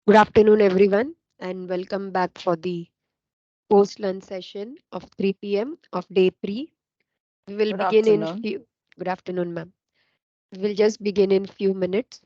Good afternoon, everyone, and welcome back for the post-lunch session of 3 p.m. of day 3. We will Good begin in afternoon. few. Good afternoon, ma'am. We will just begin in few minutes.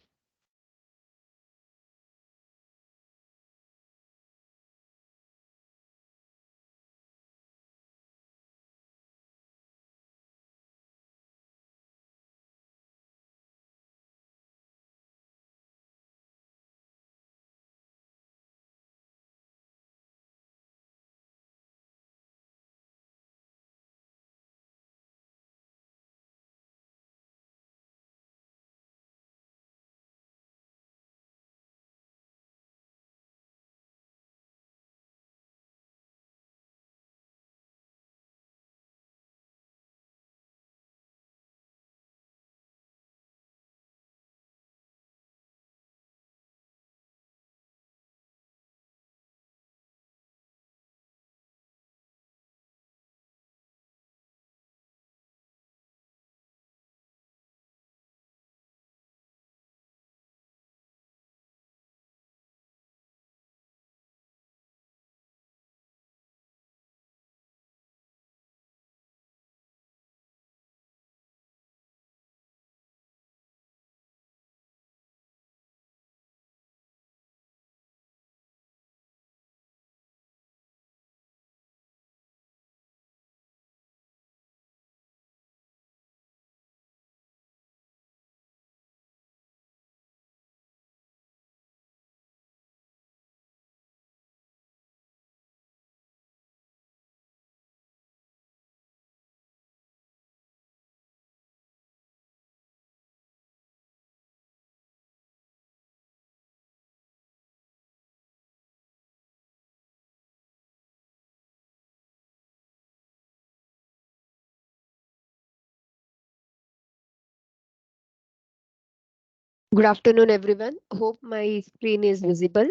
Good afternoon, everyone. Hope my screen is visible.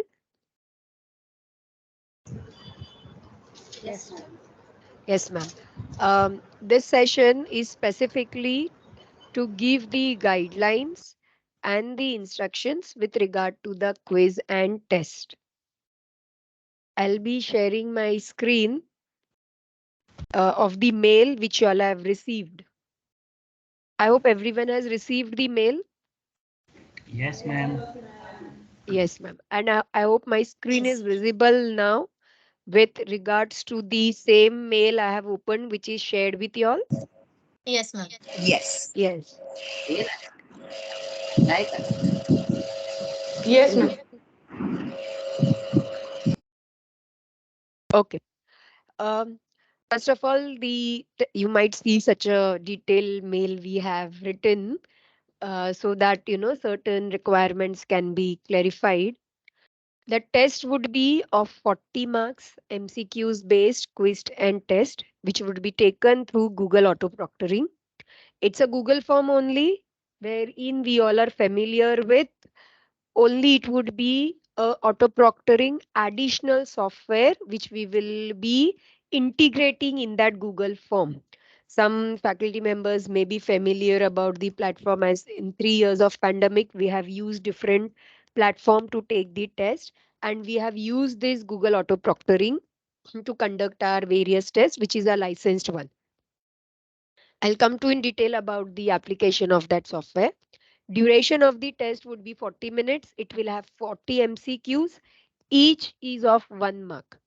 Yes, ma'am. Yes, ma'am. This session is specifically to give the guidelines and the instructions with regard to the quiz and test. I'll be sharing my screen of the mail which you all have received. I hope everyone has received the mail. Yes, ma'am. Yes, ma'am. And I hope my screen is Yes. visible now with regards to the same mail I have opened, which is shared with you all. Yes, ma'am. Yes. Yes. Right. Yes, Mm, ma'am. okay. Um, First of all, you might see such a detailed mail we have written so that certain requirements can be clarified. The test would be of 40 marks, MCQs based quiz and test, which would be taken through Google Auto Proctoring. It's a Google form only, wherein we all are familiar with. Only it would be a auto proctoring additional software which we will be integrating in that Google form. Some faculty members may be familiar about the platform, as in 3 years of pandemic we have used different platform to take the test, and we have used this Google auto proctoring to conduct our various tests, which is a licensed one. I'll come to in detail about the application of that software. Duration of the test would be 40 minutes. It will have 40 MCQs. Each is of 1 mark.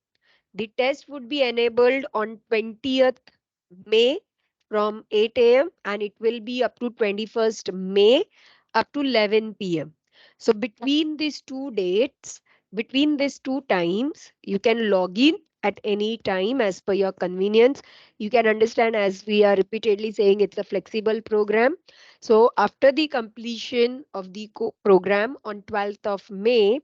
The test would be enabled on 20th May from 8 a.m. and it will be up to 21st May up to 11 p.m. So between these two times, you can log in at any time as per your convenience. You can understand, as we are repeatedly saying, it's a flexible program. So after the completion of the program on 12th of May,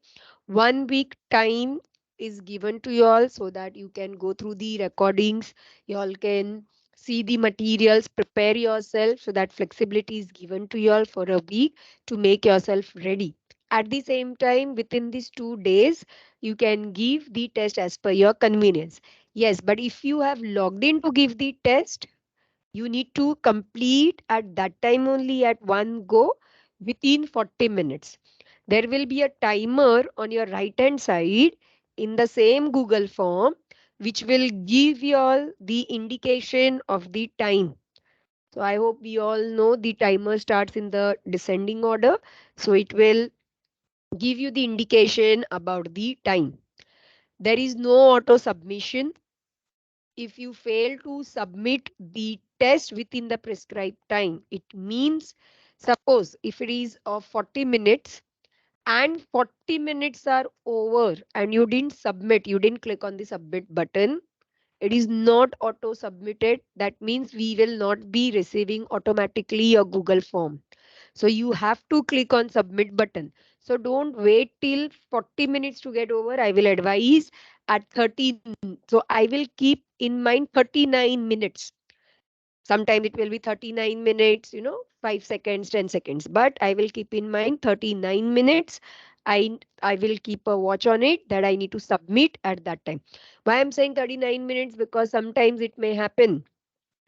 1 week time is given to you all so that you can go through the recordings. You all can see the materials, prepare yourself, so that flexibility is given to you all for a week to make yourself ready. At the same time, within these 2 days, you can give the test as per your convenience. Yes, but if you have logged in to give the test, you need to complete at that time only at one go within 40 minutes. There will be a timer on your right hand side in the same Google form, which will give you all the indication of the time. So I hope we all know the timer starts in the descending order. So it will give you the indication about the time. There is no auto submission. If you fail to submit the test within the prescribed time, it means, suppose if it is of 40 minutes and 40 minutes are over and you didn't submit, you didn't click on the submit button, it is not auto submitted. That means we will not be receiving automatically a Google form. So you have to click on submit button. So don't wait till 40 minutes to get over. I will advise at 30. So I will keep in mind 39 minutes. Sometimes it will be 39 minutes, 5 seconds, 10 seconds. But I will keep in mind 39 minutes. I will keep a watch on it that I need to submit at that time. Why I'm saying 39 minutes? Because sometimes it may happen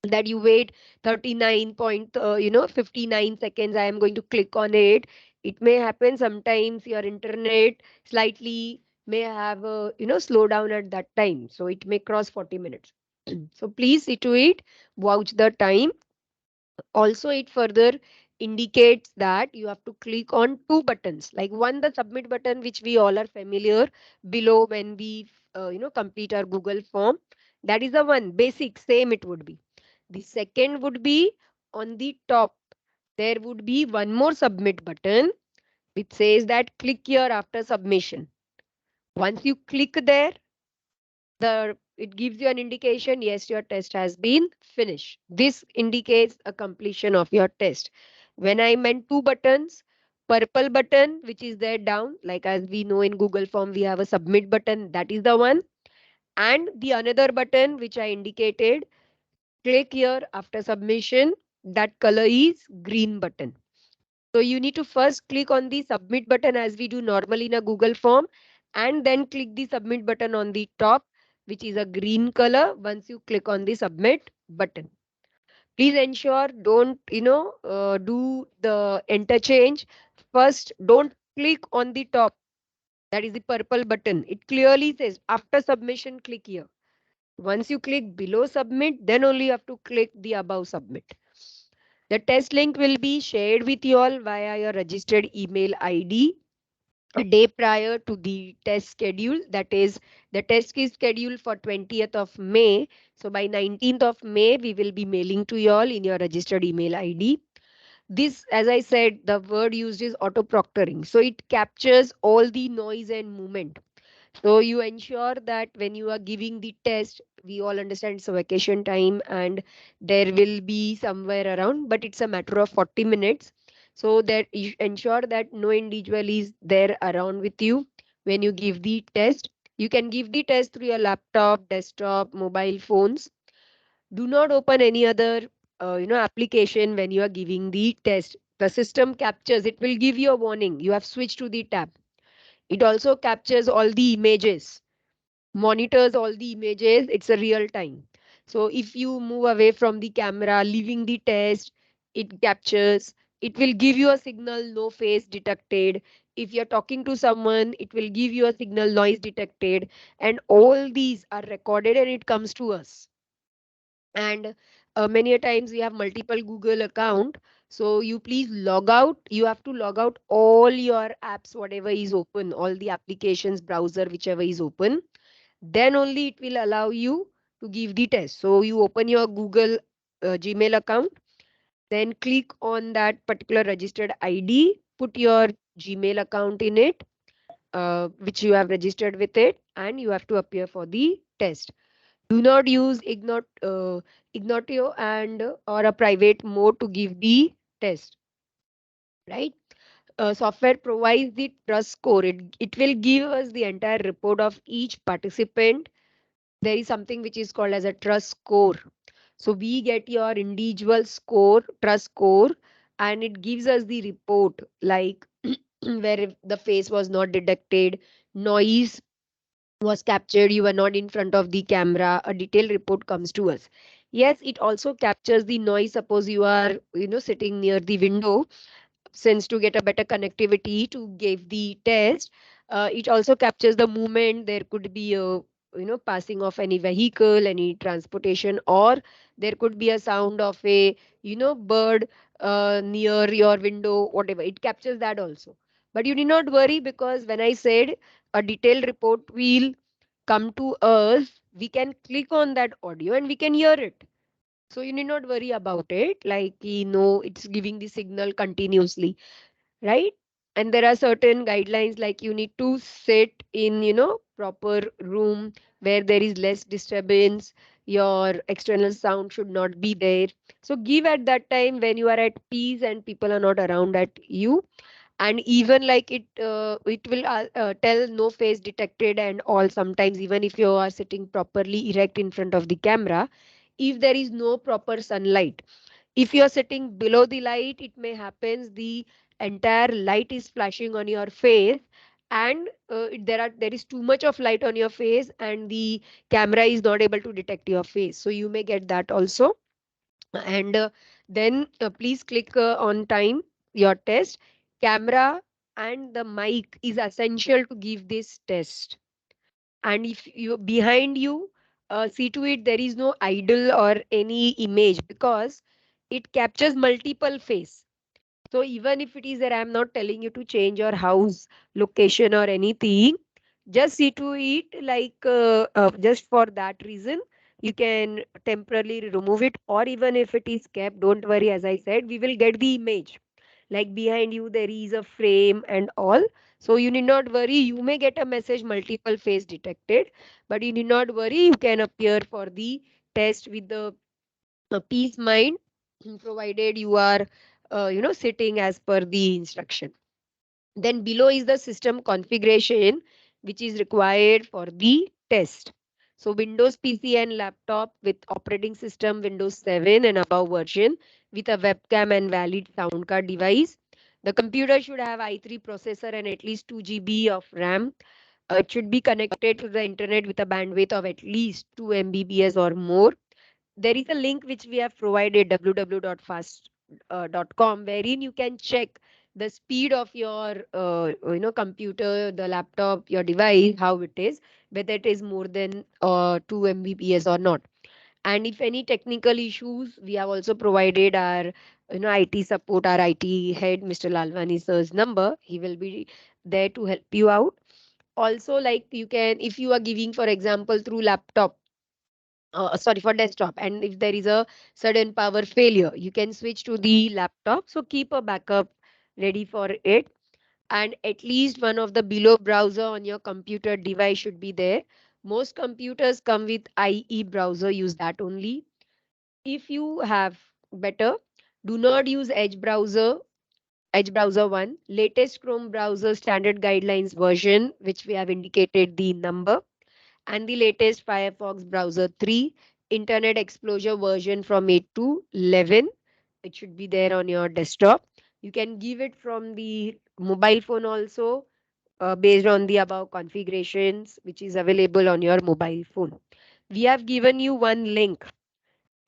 that you wait 39 point 59 seconds, I am going to click on it. It may happen sometimes your internet slightly may have a slow down at that time, so it may cross 40 minutes. So please see to it, watch the time. Also it further indicates that you have to click on two buttons, like one, the submit button, which we all are familiar below when we complete our Google form. That is the one basic, same it would be. The second would be on the top. There would be one more submit button which says that click here after submission. Once you click there, the it gives you an indication, yes, your test has been finished. This indicates a completion of your test. When I meant two buttons, purple button which is there down, like as we know in Google form we have a submit button, that is the one. And the another button which I indicated, click here after submission, that color is green button. So you need to first click on the submit button as we do normally in a Google form, and then click the submit button on the top, which is a green color once you click on the submit button. Please ensure don't, do the interchange. First, don't click on the top. That is the purple button. It clearly says after submission, click here. Once you click below submit, then only you have to click the above submit. The test link will be shared with you all via your registered email ID a day prior to the test schedule. That is, the test is scheduled for 20th of May. So by 19th of May, we will be mailing to you all in your registered email ID. This, as I said, the word used is auto proctoring. So it captures all the noise and movement. So you ensure that when you are giving the test, we all understand it's a vacation time and there will be somewhere around, but it's a matter of 40 minutes. So that you ensure that no individual is there around with you when you give the test. You can give the test through your laptop, desktop, mobile phones. Do not open any other application when you are giving the test. The system captures, it will give you a warning. You have switched to the tab. It also captures all the images, monitors all the images. It's a real time. So if you move away from the camera, leaving the test, it captures. It will give you a signal, no face detected. If you're talking to someone, it will give you a signal, noise detected. And all these are recorded and it comes to us. And many a times we have multiple Google account, so you please log out. You have to log out all your apps, whatever is open, all the applications, browser, whichever is open, then only it will allow you to give the test. So you open your Google Gmail account, then click on that particular registered ID, put your Gmail account in it, which you have registered with it, and you have to appear for the test. Do not use Ignatio and or a private mode to give the test, right? Software provides the trust score. It will give us the entire report of each participant. There is something which is called as a trust score. So we get your individual score, trust score, and it gives us the report like where if the face was not detected, noise was captured, you were not in front of the camera, a detailed report comes to us. Yes, it also captures the noise. Suppose you are, sitting near the window, since to get a better connectivity to give the test. It also captures the movement. There could be a passing of any vehicle, any transportation, or there could be a sound of a bird near your window, whatever. It captures that also. But you need not worry, because when I said a detailed report will come to us, we can click on that audio and we can hear it. So you need not worry about it. Like, it's giving the signal continuously, right? And there are certain guidelines, like you need to sit in proper room where there is less disturbance. Your external sound should not be there. So give at that time when you are at peace and people are not around at you. And even like it will tell no face detected and all. Sometimes even if you are sitting properly erect in front of the camera, if there is no proper sunlight, if you are sitting below the light, it may happens the entire light is flashing on your face, and there is too much of light on your face and the camera is not able to detect your face, so you may get that also. And then please click on time your test. Camera and the mic is essential to give this test. And if you behind you, see to it there is no idle or any image, because it captures multiple face. So even if it is there, I'm not telling you to change your house location or anything. Just see to it, like just for that reason, you can temporarily remove it, or even if it is kept, don't worry. As I said, we will get the image. Like behind you, there is a frame and all. So you need not worry. You may get a message multiple face detected, but you need not worry. You can appear for the test with the peace mind, provided you are sitting as per the instruction. Then below is the system configuration which is required for the test. So Windows PC and laptop with operating system Windows 7 and above version, with a webcam and valid sound card device. The computer should have i3 processor and at least 2 GB of RAM. It should be connected to the internet with a bandwidth of at least 2 Mbps or more. There is a link which we have provided, www.fast.com, wherein you can check the speed of your computer, the laptop, your device, how it is, whether it is more than 2 Mbps or not. And if any technical issues, we have also provided our IT support, our IT head, Mr. Lalwani sir's number. He will be there to help you out. Also, like, you can, if you are giving for example through laptop, sorry, for desktop, and if there is a sudden power failure, you can switch to the laptop. So keep a backup ready for it. And at least one of the below browser on your computer device should be there. Most computers come with IE browser, use that only. If you have, better, do not use Edge browser 1, latest Chrome browser standard guidelines version, which we have indicated the number, and the latest Firefox browser 3, Internet Explorer version from 8 to 11. It should be there on your desktop. You can give it from the mobile phone also, based on the above configurations, which is available on your mobile phone. We have given you one link.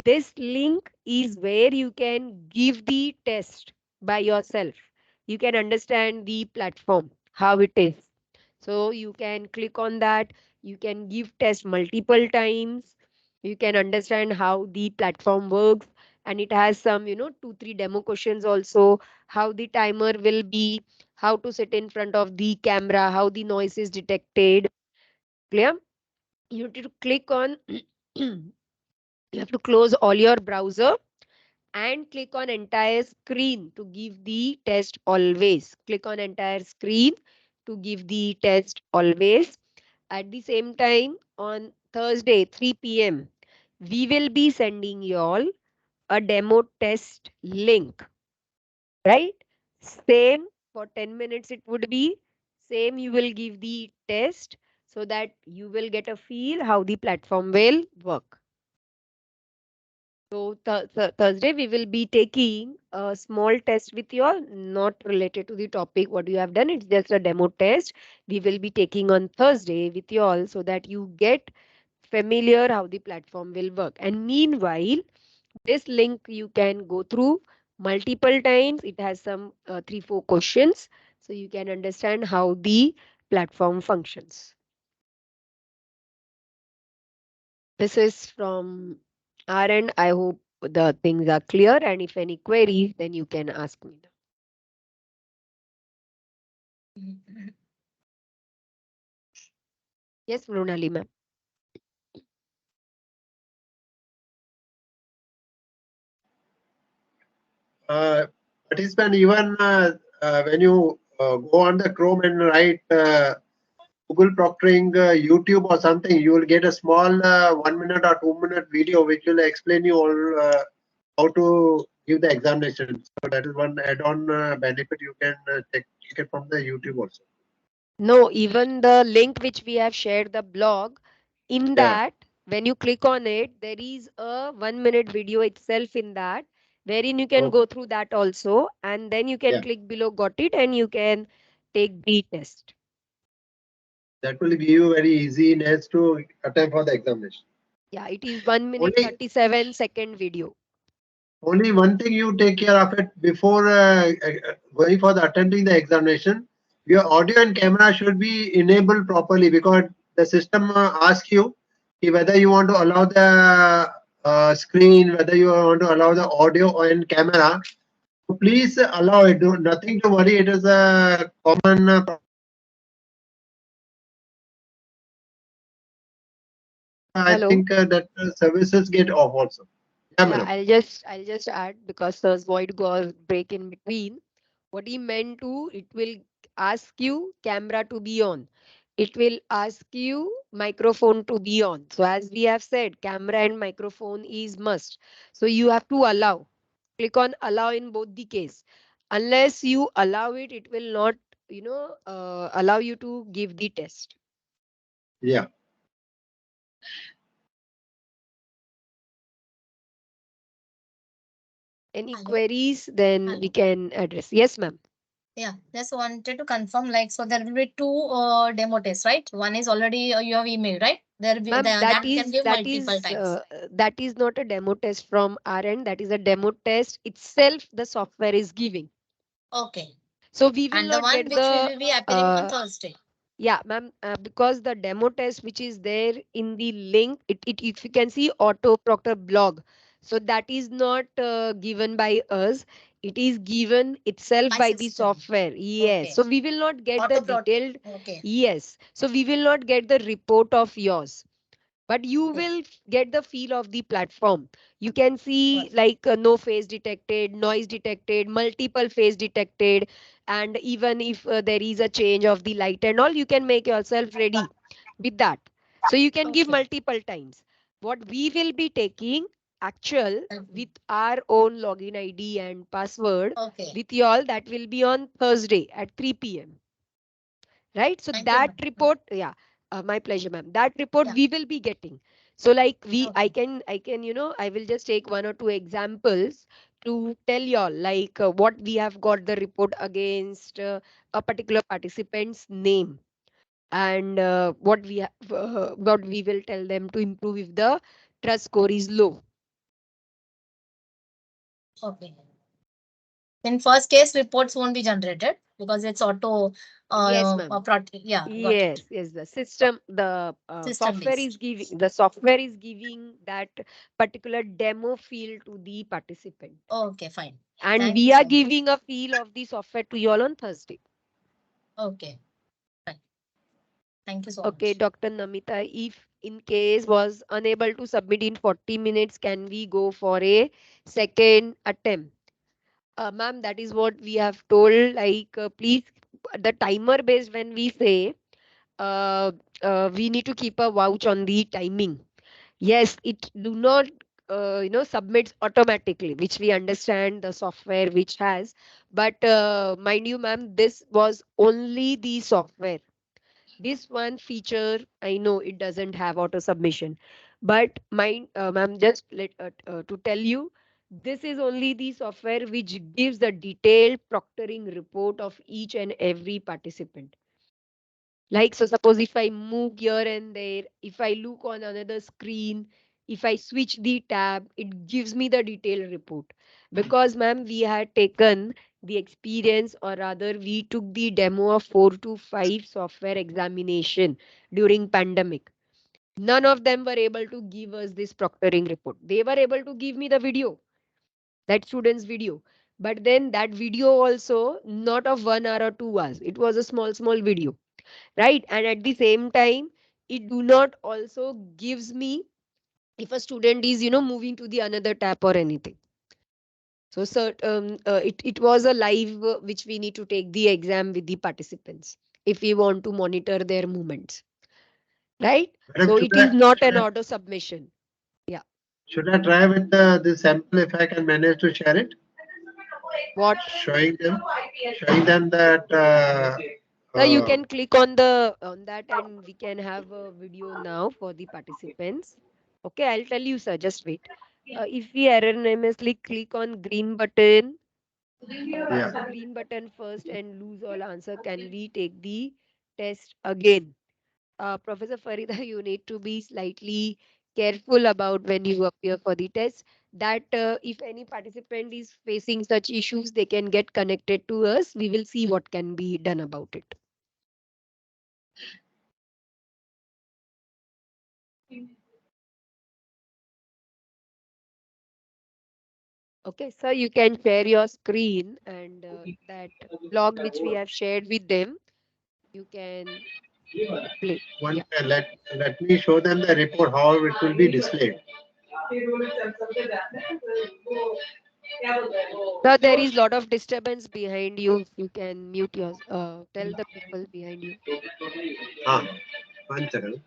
This link is where you can give the test by yourself. You can understand the platform, how it is. So you can click on that. You can give test multiple times. You can understand how the platform works. And it has some, 2, 3 demo questions also. How the timer will be, how to sit in front of the camera, how the noise is detected. Clear? You need to click on, you have to close all your browser and click on entire screen to give the test always. Click on entire screen to give the test always. At the same time, on Thursday, 3 p.m., we will be sending you all a demo test link, right? Same for 10 minutes, it would be. Same, you will give the test so that you will get a feel how the platform will work. So Thursday we will be taking a small test with you all, not related to the topic what you have done. It's just a demo test. We will be taking on Thursday with you all so that you get familiar how the platform will work. And meanwhile, this link you can go through. multiple times. It has some 3 4 questions, so you can understand how the platform functions. This is from our end. I hope the things are clear, and if any queries, then you can ask me. Yes, Mrunali ma'am. Participant, even when you go on the Chrome and write Google proctoring YouTube or something, you will get a small 1 minute or 2 minute video which will explain you all how to give the examination. So that is one add-on benefit you can take it from the YouTube also. No, even the link which we have shared, the blog, in Yeah. that, when you click on it, there is a 1 minute video itself in that, wherein you can Oh, go through that also, and then you can yeah. click below, got it, and you can take the test. That will give you very easiness to attempt for the examination. Yeah, it is 1 minute Only 37-second video. Only one thing you take care of it before going for the attending the examination. Your audio and camera should be enabled properly because the system asks you whether you want to allow the screen, whether you want to allow the audio and camera. So please allow it. Nothing to worry. It is a common I Hello. think that services get off also. Yeah, Yeah, madam. I'll just add, because Sir's void goes break in between. What he meant to, it will ask you camera to be on. It will ask you microphone to be on. So as we have said, camera and microphone is must. So you have to allow. Click on allow in both the case. Unless you allow it, it will not, allow you to give the test. Yeah. Any Hello. queries, then we Hello. can address. Yes, ma'am. Yeah, just wanted to confirm, like, so there will be two demo tests, right? One is already you have emailed, right? There will be Ma'am, that that can is give that multiple is times. that is not a demo test from our end. That is a demo test itself. The software is giving. Okay. So we will And the not one get which the will be appearing on uh, Thursday. yeah, ma'am, because the demo test which is there in the link, it if you can see Auto Proctor blog, so that is not given by us. It is given itself My by the system. software. Yes. Okay. So we will not get the Auto pro. detailed. Okay. Yes. So we will not get the report of yours, but you Okay. will get the feel of the platform. You can see Got like no face detected, noise detected, multiple face detected, and even if there is a change of the light and all, you can make yourself ready with that. So you can give Okay. multiple times. What we will be taking actual Okay. with our own login id and password Okay. with you all, that will be on Thursday at 3 p.m, right? So Thank you, that ma'am. report, yeah, my pleasure, ma'am. That report Yeah. we will be getting. So like we Okay. I can, I will just take 1 or 2 examples to tell y'all like what we have got the report against a particular participant's name, and what we will tell them to improve if the trust score is low. Okay. In first case, reports won't be generated because it's auto. Yes, ma'am. Yeah, got it. Yes, the system, the System based. software is giving that particular demo field to the participant. Okay, fine. And Thank you we are so much. giving a feel of the software to you all on Thursday. Okay, fine. Thank you so Okay, much. Dr. Namita, if in case was unable to submit in 40 minutes, can we go for a second attempt? Ma'am, that is what we have told. Like, please, the timer based when we say, uh, we need to keep a watch on the timing. Yes, it do not submits automatically, which we understand the software which has, but mind you, ma'am, this was only the software. This one feature, I know it doesn't have auto submission, but mind, ma'am, just let to tell you, this is only the software which gives the detailed proctoring report of each and every participant. Like, so suppose if I move here and there, if I look on another screen, If I switch the tab, it gives me the detailed report. Because, ma'am, we had taken the experience, or rather, we took the demo of 4 to 5 software examination during pandemic. None of them were able to give us this proctoring report. They were able to give me the video, that student's video. But then that video also not of 1 hour or 2 hours. It was a small video, right? And at the same time, it do not also gives me if a student is moving to the another tab or anything. So it was a live which we need to take the exam with the participants if we want to monitor their movements, right? Madam, So it is not an auto submission. Yeah. should I try with this sample if I can manage to share it? What? Showing them that So you uh, can click on the on that and we can have a video now for the participants. Okay, I'll tell you, sir. Just wait. If we erroneously click on green button, yeah. green button first and lose all answer, can we take the test again? Professor Farida, you need to be slightly careful about when you appear for the test. That if any participant is facing such issues, they can get connected to us. We will see what can be done about it. Okay, so you can share your screen and that blog which we have shared with them, you can play. One Yeah. let me show them the report how it will be displayed. So there is lot of disturbance behind you. If you can mute your, tell the people behind you. Ah, one second.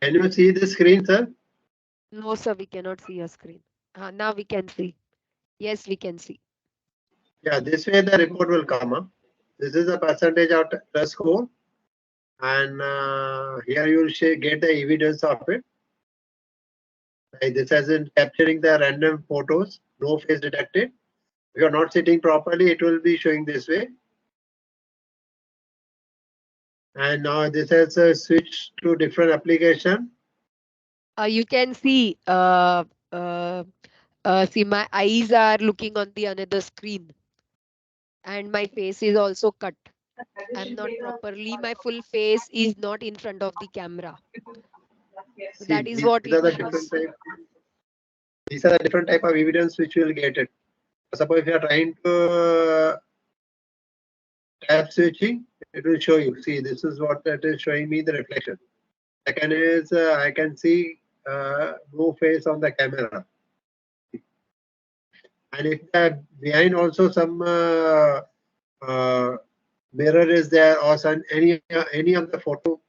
Can you see the screen, sir? No, sir, we cannot see your screen. Now we can see. Yes, we can see. Yeah, this way the report will come up. This is the percentage of test score, and here you will get the evidence of it. Like this has been capturing the random photos, no face detected. If you are not sitting properly, it will be showing this way. And now this has switched to different application. You can uh, see my eyes are looking on the another screen and my face is also cut. I'm not properly, my full face is not in front of the camera. So See, that is what these are it the different shows. type. These are the different type of evidence which you will get it. Suppose if you are trying to tab switching, it will show you. See, this is what it is showing me the reflection. Second is I can see no face on the camera. And if behind also some uh, mirror is there or some any of the photo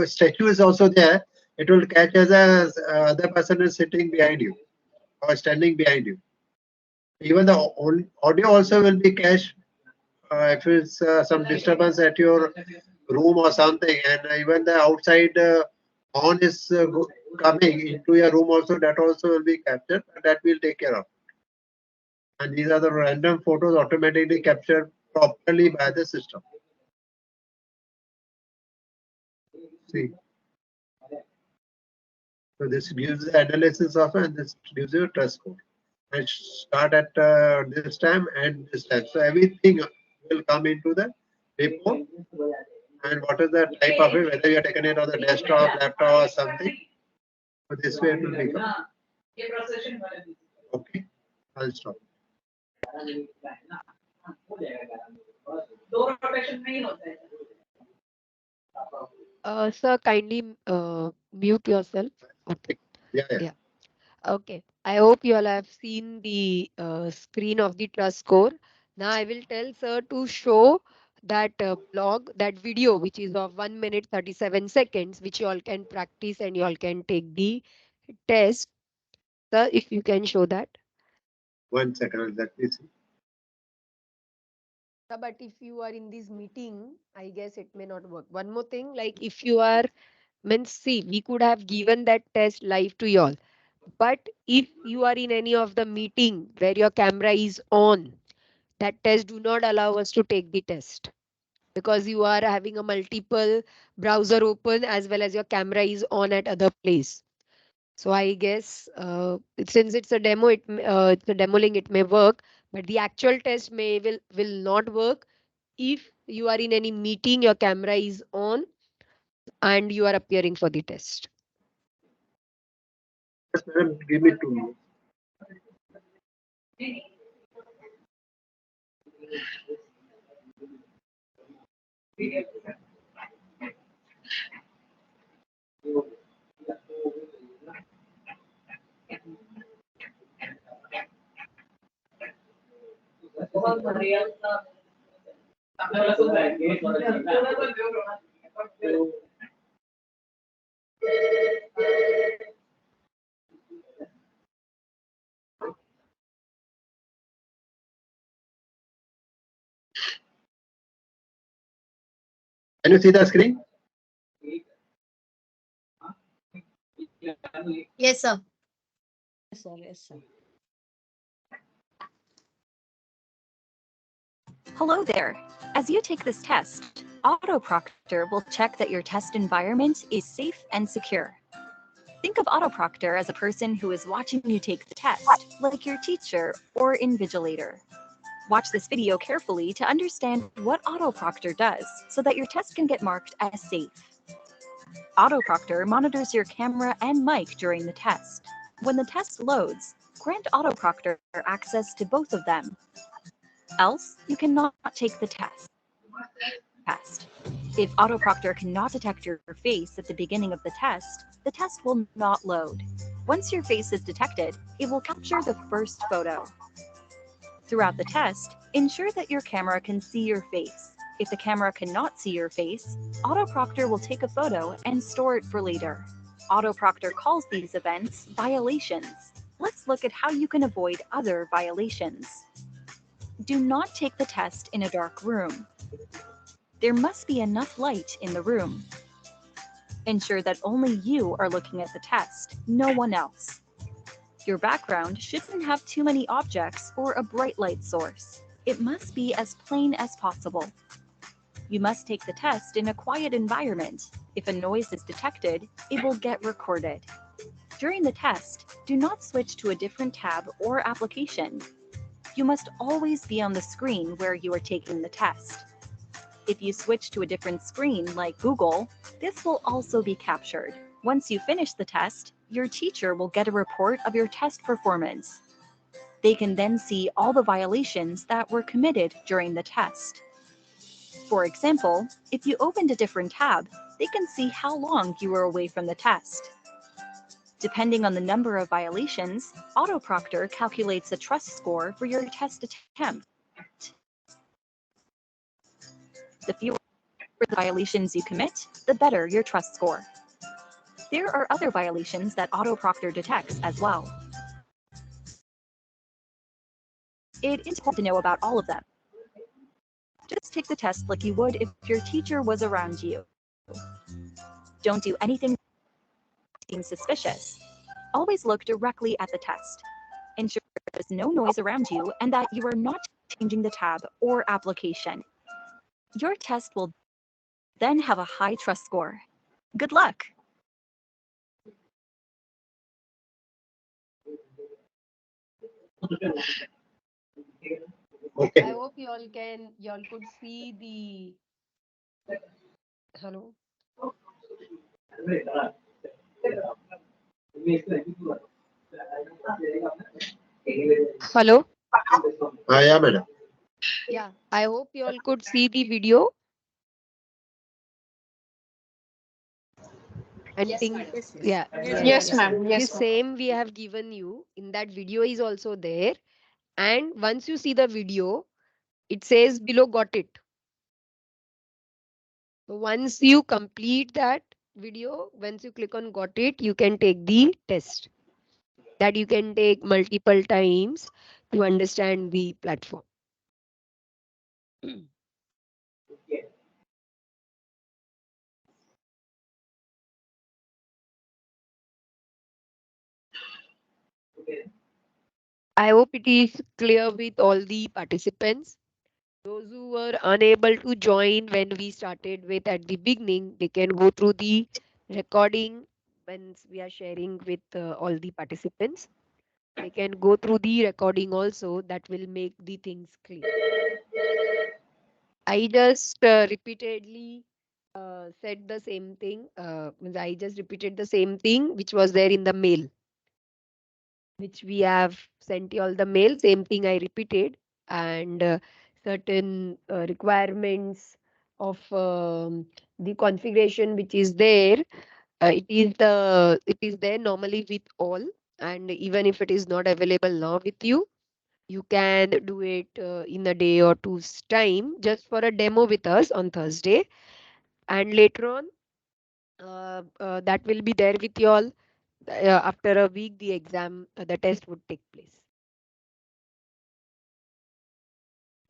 statue is also there, it will catch as a other person is sitting behind you or standing behind you. Even the audio also will be cached if it's some disturbance at your room or something, and even the outside horn is coming into your room also, that also will be captured, and that we'll take care of. And these are the random photos automatically captured properly by the system. See, so this gives the analysis of and this gives you a trust score. And start at this time and this time. So everything will come into the report. And what is the type of it, whether you are taking it on the desktop, laptop, or something. So this way it will become. Okay, I'll stop. Sir, kindly mute yourself. Okay. Yeah, yeah. Yeah. Okay. I hope you all have seen the screen of the trust score. Now I will tell sir to show that blog, that video, which is of 1 minute 37 seconds, which you all can practice and you all can take the test. Sir, if you can show that. 1 second, let me see. Sir, but if you are in this meeting, I guess it may not work. One more thing, like if you are Means, see, we could have given that test live to you all. But if you are in any of the meeting where your camera is on, that test do not allow us to take the test because you are having a multiple browser open as well as your camera is on at other place. So I guess since it's a demo, it's a demo link, it may work, but the actual test will not work if you are in any meeting, your camera is on and you are appearing for the test. Yes, madam, give me 2 minutes. Can you see the screen? Yes, sir. Hello there. As you take this test, AutoProctor will check that your test environment is safe and secure. Think of AutoProctor as a person who is watching you take the test, like your teacher or invigilator. Watch this video carefully to understand what AutoProctor does so that your test can get marked as safe. AutoProctor monitors your camera and mic during the test. When the test loads, grant AutoProctor access to both of them. Else, you cannot take the test. If AutoProctor cannot detect your face at the beginning of the test will not load. Once your face is detected, it will capture the first photo. Throughout the test, ensure that your camera can see your face. If the camera cannot see your face, AutoProctor will take a photo and store it for later. AutoProctor calls these events violations. Let's look at how you can avoid other violations. Do not take the test in a dark room. There must be enough light in the room. Ensure that only you are looking at the test, no one else. Your background shouldn't have too many objects or a bright light source. It must be as plain as possible. You must take the test in a quiet environment. If a noise is detected, it will get recorded. During the test, do not switch to a different tab or application. You must always be on the screen where you are taking the test. If you switch to a different screen like Google, this will also be captured. Once you finish the test, your teacher will get a report of your test performance. They can then see all the violations that were committed during the test. For example, if you opened a different tab, they can see how long you were away from the test. Depending on the number of violations, AutoProctor calculates a trust score for your test attempt. The fewer the violations you commit, the better your trust score. There are other violations that AutoProctor detects as well. It is important to know about all of them. Just take the test like you would if your teacher was around you. Don't do anything suspicious. Always look directly at the test. Ensure there's no noise around you and that you are not changing the tab or application. Your test will then have a high trust score. Good luck! Okay. I hope y'all could see the hello. Hello. Yeah, madam. Yeah, I hope you all could see the video and think. Yeah, yeah, yeah, Yes, yeah. ma'am. The Yes, ma'am. same we have given you in that video is also there. And once you see the video, it says below got it. So once you complete that video, once you click on got it, you can take the test that you can take multiple times to understand the platform. I hope it is clear with all the participants. Those who were unable to join when we started with at the beginning, they can go through the recording once we are sharing with all the participants. They can go through the recording also, that will make the things clear. I just repeatedly said the same thing. I just repeated the same thing which was there in the mail, which we have sent you all the mail. Same thing I repeated, and certain requirements of the configuration which is there. It is there normally with all, and even if it is not available now with you, you can do it in a day or two's time just for a demo with us on Thursday, and later on that will be there with you all. After a week, the exam, the test would take place.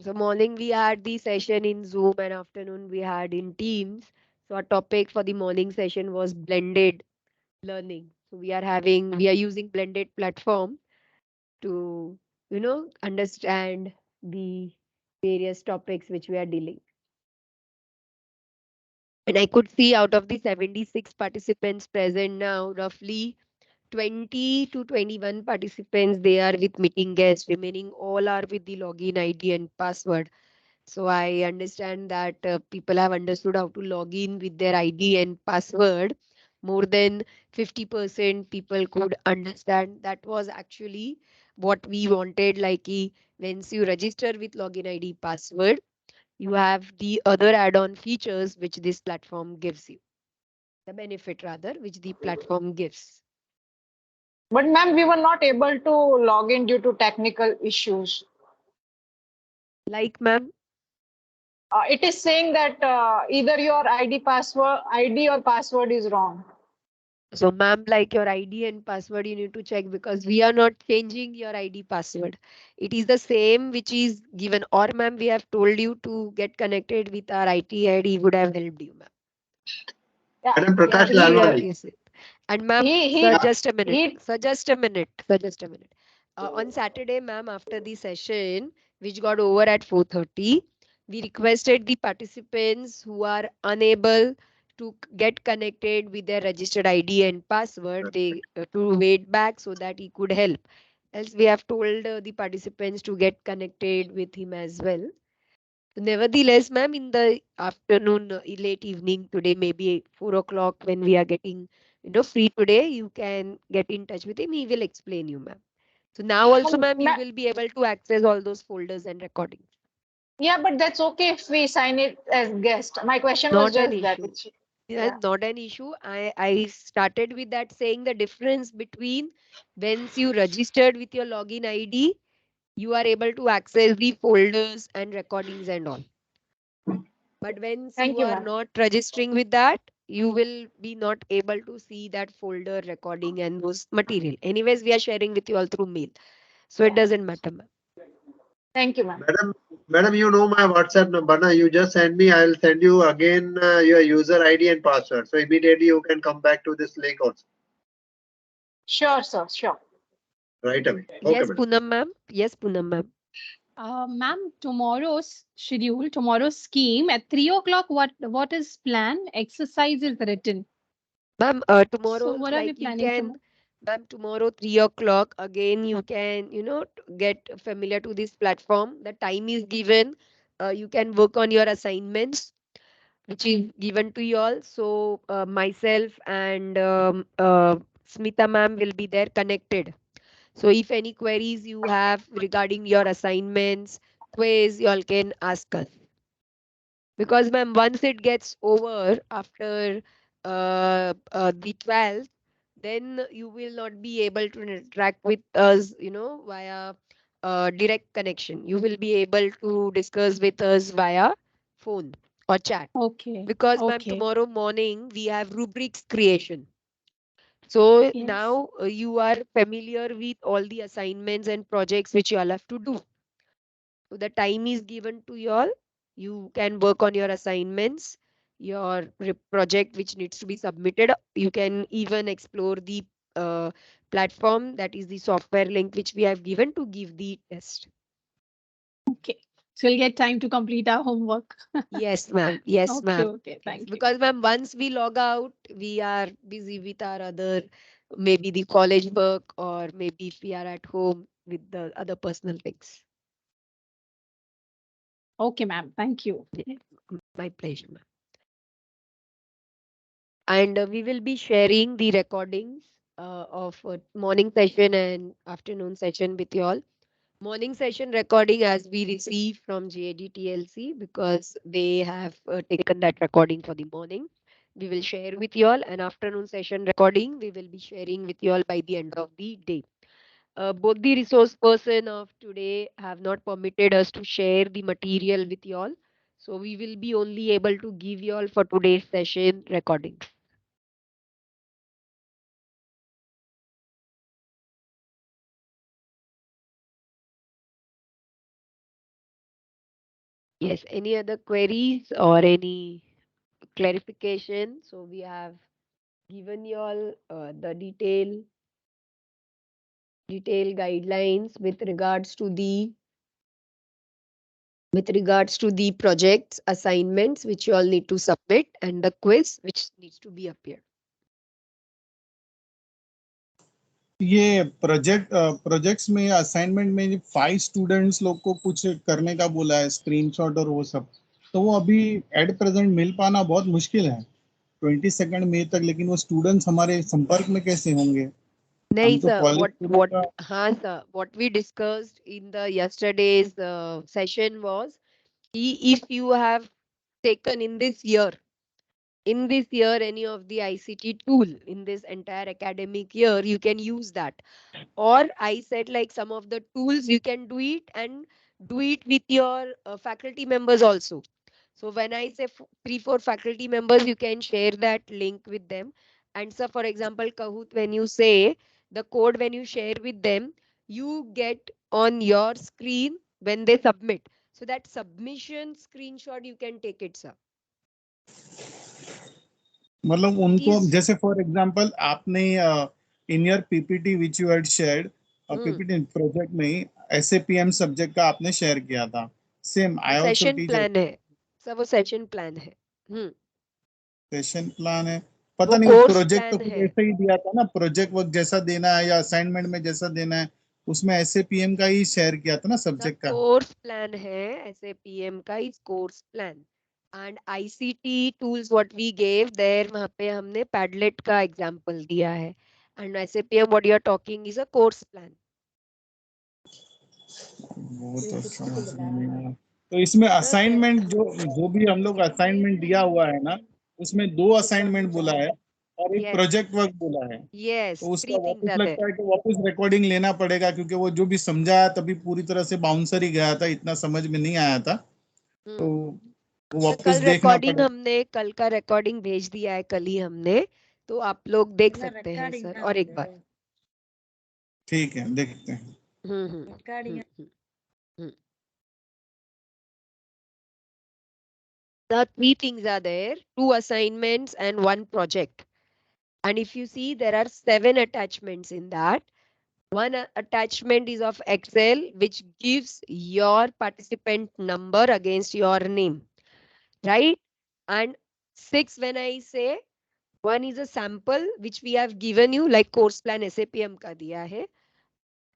So morning we had the session in Zoom and afternoon we had in Teams. So our topic for the morning session was blended learning. So we are using blended platform to, understand the various topics which we are dealing. And I could see out of the 76 participants present now, roughly 20 to 21 participants, they are with meeting guests. Remaining all are with the login ID and password. So I understand that people have understood how to log in with their ID and password. More than 50% people could understand. That was actually what we wanted. Like, once you register with login ID password, you have the other add-on features which this platform gives you. The benefit rather, which the platform gives. But ma'am, we were not able to log in due to technical issues. Like, ma'am. It is saying that either your ID or password is wrong. So, ma'am, like your ID and password, you need to check because we are not changing your ID password. It is the same which is given. Or, ma'am, we have told you to get connected with our IT head. He would have helped you, ma'am. Yeah, Madam Yeah, Prakash he would have. Lalwani. Yes. And, ma'am, he sir, he just a minute. he. Sir, just a minute. Sir, just a minute. On Saturday, ma'am, after the session, which got over at 4:30, we requested the participants who are unable to get connected with their registered ID and password, they to wait back so that he could help. Else, we have told the participants to get connected with him as well. Nevertheless, ma'am, in the afternoon, late evening today, maybe 4 o'clock, when we are getting, free today, you can get in touch with him. He will explain you, ma'am. So now also, ma'am, you will be able to access all those folders and recordings. Yeah, but that's okay if we sign it as guest. My question was Not an just that. issue. Yeah, Yeah. not an issue. I started with that saying the difference between once you registered with your login ID, you are able to access the folders and recordings and all. But once Thank you you, are ma'am. not registering with that, you will be not able to see that folder recording and those material. Anyways, we are sharing with you all through mail. So it doesn't matter, ma'am. Thank you, ma'am. Madam, you know my WhatsApp number. Na? You just send me. I'll send you again your user ID and password. So immediately you can come back to this link also Sure, sir. Sure. right away. Okay, Yes, madam. Poonam ma'am. Yes, Poonam ma'am. Ma'am, tomorrow's schedule, tomorrow's scheme at 3 o'clock. What is plan? Exercise is written. Ma'am, So tomorrow, what are we like you planning can, tomorrow? ma'am, tomorrow 3 o'clock, again, you can, get familiar to this platform. The time is given. You can work on your assignments, which is given to you all. So myself and Smita ma'am will be there connected. So if any queries you have regarding your assignments, quiz, you all can ask us. Because ma'am, once it gets over after the 12th, then you will not be able to interact with us, via direct connection. You will be able to discuss with us via phone or chat. Okay. Because ma'am, Okay. tomorrow morning we have rubrics creation. So Yes. now you are familiar with all the assignments and projects which you all have to do. So the time is given to you all. You can work on your assignments, your project which needs to be submitted. You can even explore the uh, platform, that is the software link which we have given to give the test. Okay. So we'll get time to complete our homework. Yes, ma'am. Yes, Okay, ma'am. okay. Yes, Thank you. because ma'am, once we log out, we are busy with our other, maybe the college work, or maybe if we are at home with the other personal things. Okay, ma'am. Thank you. My pleasure, ma'am. And we will be sharing the recordings of morning session and afternoon session with you all. Morning session recording as we receive from GAD TLC, because they have taken that recording for the morning. We will share with you all, and afternoon session recording we will be sharing with you all by the end of the day. Both the resource person of today have not permitted us to share the material with you all. So we will be only able to give you all for today's session recordings. Yes, any other queries or any clarification? So we have given you all the detail guidelines with regards to the projects assignments which you all need to submit, and the quiz which needs to be appeared. ये projects में assignment में 5 students लोग को कुछ करने का बोला है, स्क्रीनशॉट और वो सब, तो वो अभी एट प्रेजेंट मिल पाना बहुत मुश्किल है 22 मई तक। लेकिन वो स्टूडेंट्स हमारे संपर्क में कैसे होंगे? नहीं हम तो सर, कॉलेज हाँ sir, what we discussed in the yesterday's session was, if you have taken in this year any of the ICT tool in this entire academic year, you can use that. Or I said, like, some of the tools you can do it, and do it with your faculty members also. So when I say 3-4 faculty members, you can share that link with them. And so for example, Kahoot, when you say the code, when you share with them, you get on your screen when they submit. So that submission screenshot you can take it, sir. मतलब उनको, Is जैसे for example आपने in your PPT which you had shared, PPT project में एसएपीएम subject का आपने share किया था, same I also session teach plan है सर, वो सेशन प्लान है। सेशन प्लान है, वो पता नहीं वो कोर्स प्रोजेक्ट तो प्लान कुछ है। ऐसा ही दिया था ना, प्रोजेक्ट वर्क जैसा देना है या असाइनमेंट में जैसा देना है, उसमें एसएपीएम का ही शेयर किया था ना सब्जेक्ट का। कोर्स प्लान है एसएपीएम का, इस course plan and ICT tools what we gave there, वहां पे हमने पैडलेट का एग्जांपल दिया है, and SAPM what you are talking is a course plan. वो तो समझ में नहीं आया। तो इसमें असाइनमेंट जो जो भी हम लोग असाइनमेंट दिया हुआ है ना, उसमें 2 असाइनमेंट बोला है और एक यस प्रोजेक्ट वर्क बोला है। यस, तो उसका 3 थिंग्स वापस आर देयर। लगता है कि वापस रिकॉर्डिंग लेना पड़ेगा, क्योंकि वो जो भी समझाया तभी पूरी तरह से बाउंसर ही गया था, इतना समझ में नहीं आया था, तो वो तो वापस कल देखना रिकॉर्डिंग पड़ेगा। हमने, कल का रिकॉर्डिंग भेज दिया है कल ही हमने, तो आप लोग देख सकते हैं सर और एक बार। ठीक है, देखते हैं। The 3 things are there, 2 assignments and 1 project. And if you see, there are 7 attachments in that. One attachment is of Excel, which gives your participant number against your name, right? And 6, when I say, one is a sample which we have given you, like course plan SAPM का दिया है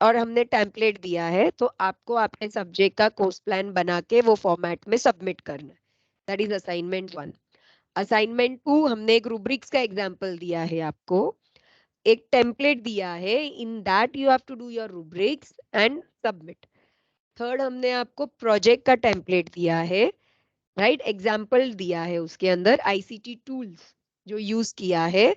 और हमने template दिया है, तो आपको अपने सब्जेक्ट का कोर्स प्लान बना के वो फॉर्मेट में सबमिट करना है। That is assignment 1। असाइनमेंट 2, हमने एक रूब्रिक्स का एग्जांपल दिया है आपको, एक टेम्पलेट दिया है, in that you have to do your rubrics and submit. Third, हमने आपको प्रोजेक्ट का टेम्पलेट दिया है, राइट, एग्जाम्पल दिया है उसके अंदर आईसीटी टूल्स जो यूज किया है,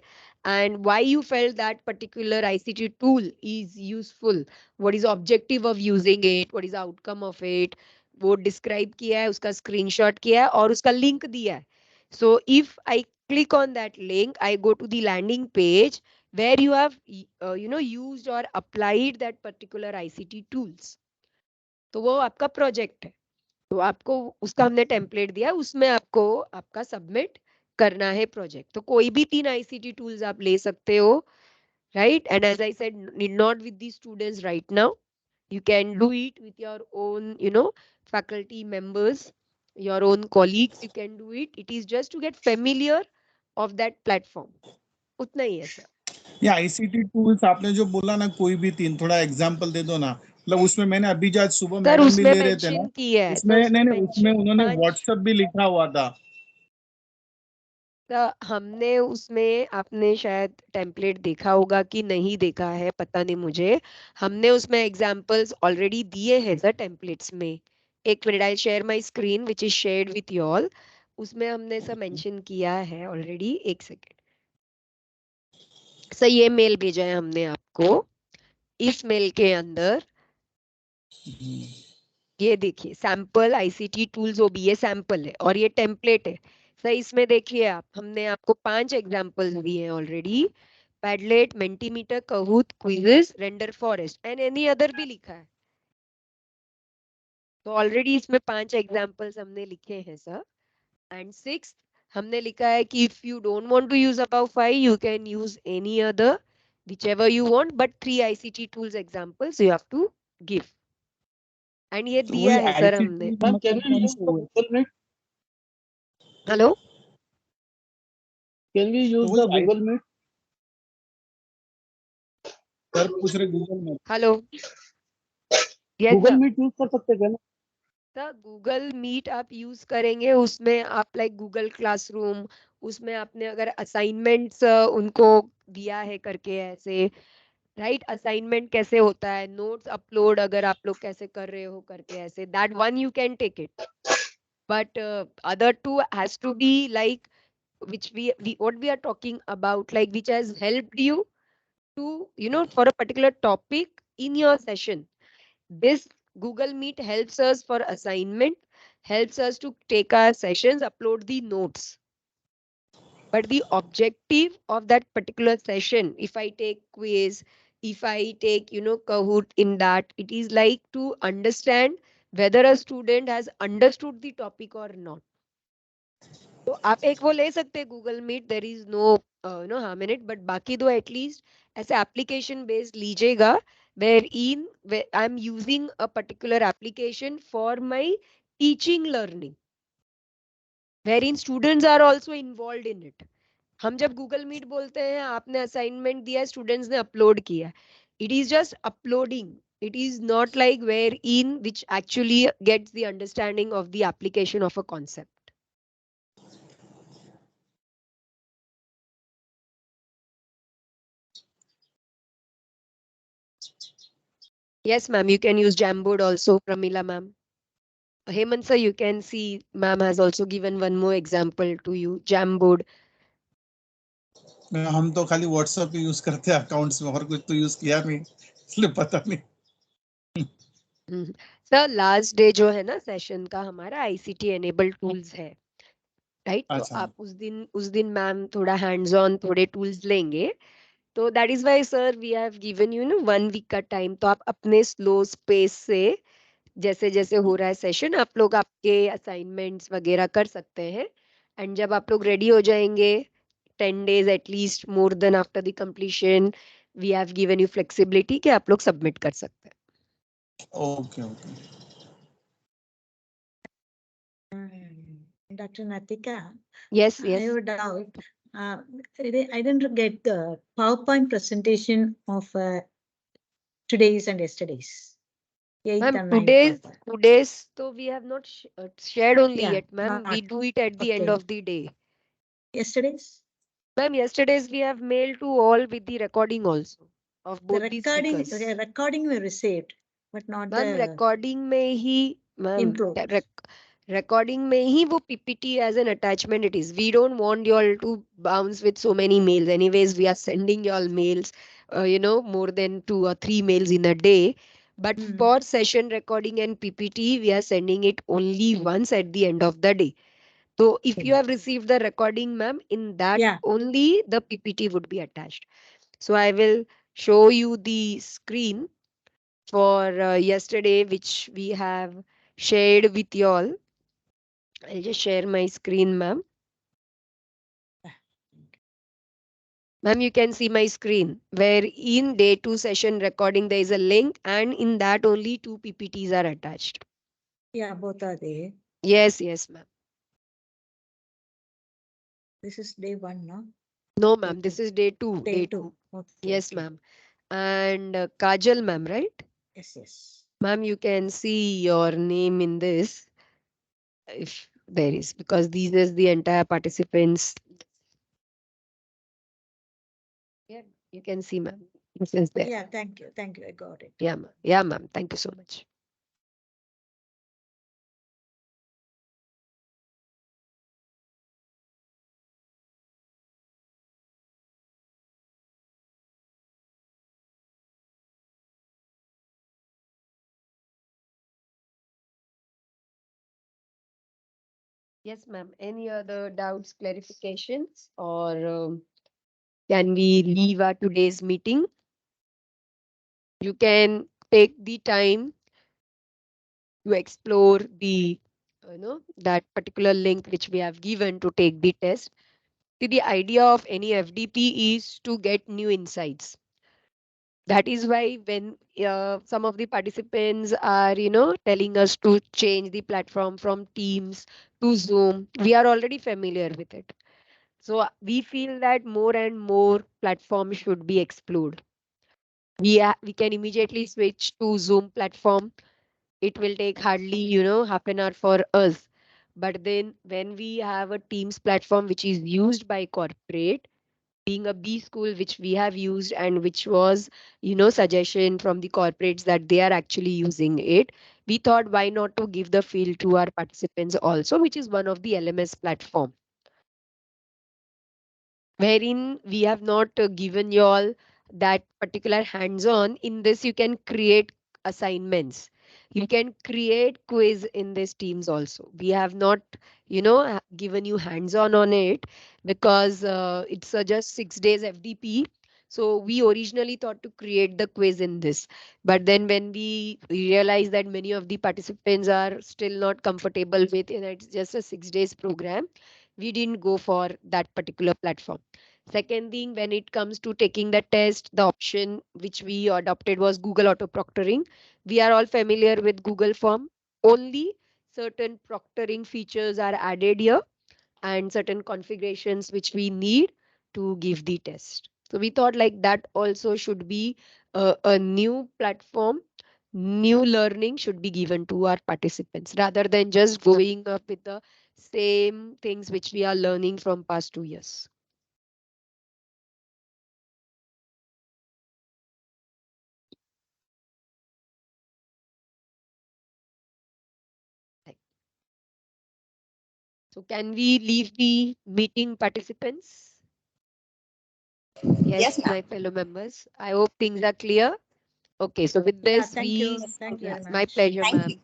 and why you felt that particular ICT tool is useful, what is objective of using it, what is outcome of it, वो डिस्क्राइब किया है, उसका स्क्रीनशॉट किया है और उसका लिंक दिया है। So if I click on that link, I go to the landing page where you have used or applied that particular ICT tools, तो वो आपका प्रोजेक्ट है। तो आपको उसका हमने टेम्पलेट दिया, उसमें आपको आपका सबमिट करना है प्रोजेक्ट। तो कोई भी 3 आईसीटी टूल्स आप ले सकते हो, right? And as I said, need not with the students right now. You can do it with your own, faculty members, your own colleagues. You can do it. It is just to get familiar of that platform. उतना ही है sir. ये ICT tools आपने जो बोला ना, कोई भी तीन थोड़ा एग्जांपल दे दो ना, मतलब उसमें मैंने अभी जो आज सुबह सर मैडम भी उसमें ले रहे थे ना, मेंशन किया है, उसमें सर नहीं उसमें नहीं, उसमें मेंशन उन्होंने 5. व्हाट्सएप भी लिखा हुआ था। तो हमने उसमें, आपने शायद टेम्पलेट देखा होगा कि नहीं देखा है, पता नहीं मुझे. हमने उसमें एग्जांपल्स ऑलरेडी दिए हैं सर टेम्पलेट्स में. एक minute, I share my screen which is shared with you all. उसमें हमने सब मेंशन किया है ऑलरेडी. एक सेकेंड सर, ये मेल भेजा है हमने आपको. इस मेल के अंदर ये देखिए, sample ICT tools OBA sample है और ये टेम्पलेट है. सर इसमें देखिए आप, हमने आपको 5 एग्जांपल्स दिए हैं already. Padlet, Mentimeter, Kahoot, quizzes, Renderforest and any other भी लिखा है. तो ऑलरेडी इसमें 5 एग्जांपल्स हमने लिखे हैं सर. एंड 6 हमने लिखा है कि if you don't want to use about 5 you can use any other whichever you want, but 3 ICT tools examples you have to give. And ये तो दिया वही है सर हमने. आईसीटी मतलब कौन से हुए? हेलो, Can we तो use वही the Google Meet? सर पूछ रहे गूगल में। Hello. Yes Google sir. Meet use कर सकते हैं क्या ना? सर गूगल मीट आप यूज करेंगे, उसमें आप लाइक गूगल क्लासरूम, उसमें आपने अगर असाइनमेंट्स उनको दिया है करके ऐसे, राइट? असाइनमेंट कैसे होता है, नोट्स अपलोड अगर आप लोग कैसे कर रहे हो करके ऐसे, that one you can take it. But other two has to be like which we what we are talking about, like which has helped you to, for a particular topic in your session. This Google Meet helps us for assignment, helps us to take our sessions, upload the notes. But the objective of that particular session, if I take quiz, if I take, Kahoot, in that, it is like to understand whether a student has understood the topic or not. तो आप एक वो ले सकते हैं Google Meet, there is no harm in it. But बाकी दो at least ऐसे एप्लीकेशन बेस्ड लीजिएगा, where in I am using a particular application for my teaching learning, where in students are also involve in it. हम जब Google meet बोलते हैं, आपने assignment दिया, स्टूडेंट्स ने अपलोड किया, it is just uploading. It is not like wherein which actually gets the understanding of the application of a concept. Yes, ma'am. You can use Jamboard also, Pramila, ma'am. Hemant sir, you can see, ma'am has also given one more example to you. Jamboard. हम तो खाली WhatsApp use करते हैं accounts में, और कुछ तो use किया नहीं, इसलिए पता नहीं। सर लास्ट डे जो है ना सेशन का, हमारा आईसीटी एनेबल टूल्स है, राइट? तो अच्छा। आप उस दिन मैम थोड़ा हैंड्स ऑन थोड़े टूल्स लेंगे. तो that is why sir we have given you 1 week का टाइम. तो आप अपने स्लो स्पेस से जैसे जैसे हो रहा है सेशन, आप लोग आपके असाइनमेंट्स वगैरह कर सकते हैं. एंड जब आप लोग रेडी हो जाएंगे, 10 days at least more than after the completion, we have given you flexibility कि आप लोग सबमिट कर सकते हैं. Okay okay. Dr. Natika, Yes, I yes. have a doubt. I didn't get the PowerPoint presentation of today's and yesterday's. 8th Ma'am, and 9th PowerPoint. today's so we have not shared only Yeah, yet, ma'am. We not do it at the end okay. of the day. Yesterday's? Ma'am, yesterday's we have mailed to all with the recording also of The both the recording, speakers. recording we received, but not ma'am the recording में ही, ma'am intro. Recording में ही वो PPT as an attachment it is. We don't want you all to bounce with so many mails. Anyways, we are sending you all mails, more than 2 or 3 mails in a day. But for session recording and PPT, we are sending it only once at the end of the day. So if you have received the recording, ma'am, in that Yeah. only the PPT would be attached. So I will show you the screen for yesterday, which we have shared with you all. I'll just share my screen, ma'am. Ma'am, you can see my screen where in day 2 session recording there is a link and in that only 2 PPTs are attached. Yeah, both are there. Yes, yes, ma'am. This is day 1, no? No, Day ma'am, this two. is day 2. Day 2. Okay. Yes, okay. ma'am. And Kajal, ma'am, right? Yes, yes. Ma'am, you can see your name in this if there is, because these is the entire participants. Yeah, you can see, ma'am. This is there. Yeah, thank you. Thank you. I got it. Yeah, ma'am. Yeah, ma'am. Thank you so much. Yes, ma'am. Any other doubts, clarifications, or can we leave our today's meeting? You can take the time to explore the, that particular link which we have given to take the test. See, the idea of any FDP is to get new insights. That is why when some of the participants are, telling us to change the platform from Teams to Zoom, we are already familiar with it. So we feel that more and more platforms should be explored. We can immediately switch to Zoom platform. It will take hardly, half an hour for us. But then when we have a Teams platform which is used by corporate, being a B school which we have used and which was, suggestion from the corporates that they are actually using it, we thought why not to give the feel to our participants also, which is one of the LMS platform wherein we have not given you all that particular hands-on. In this you can create assignments, you can create quiz in these teams also. We have not given you hands-on on it because it's just 6 days FDP. So we originally thought to create the quiz in this, but then when we realized that many of the participants are still not comfortable with it, it's just a 6 days program, we didn't go for that particular platform. Second thing, when it comes to taking the test, the option which we adopted was Google Auto Proctoring. We are all familiar with Google Form. Only certain proctoring features are added here and certain configurations which we need to give the test. So we thought like that also should be a new platform, new learning should be given to our participants rather than just going up with the same things which we are learning from past 2 years. So can we leave the meeting participants? Yes, Yes, ma'am. my fellow members. I hope things are clear. Okay, so with Yeah, this thank you. we, Thank you yeah, very my much. pleasure, Thank you.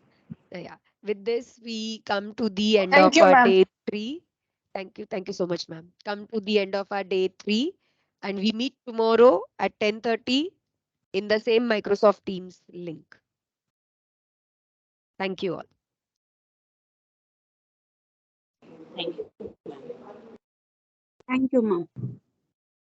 ma'am. Yeah, with this we come to the end Thank of you, our ma'am. day 3. Thank you so much, ma'am. Come to the end of our day 3, and we meet tomorrow at 10:30 in the same Microsoft Teams link. Thank you all. Thank you. Thank you, ma'am.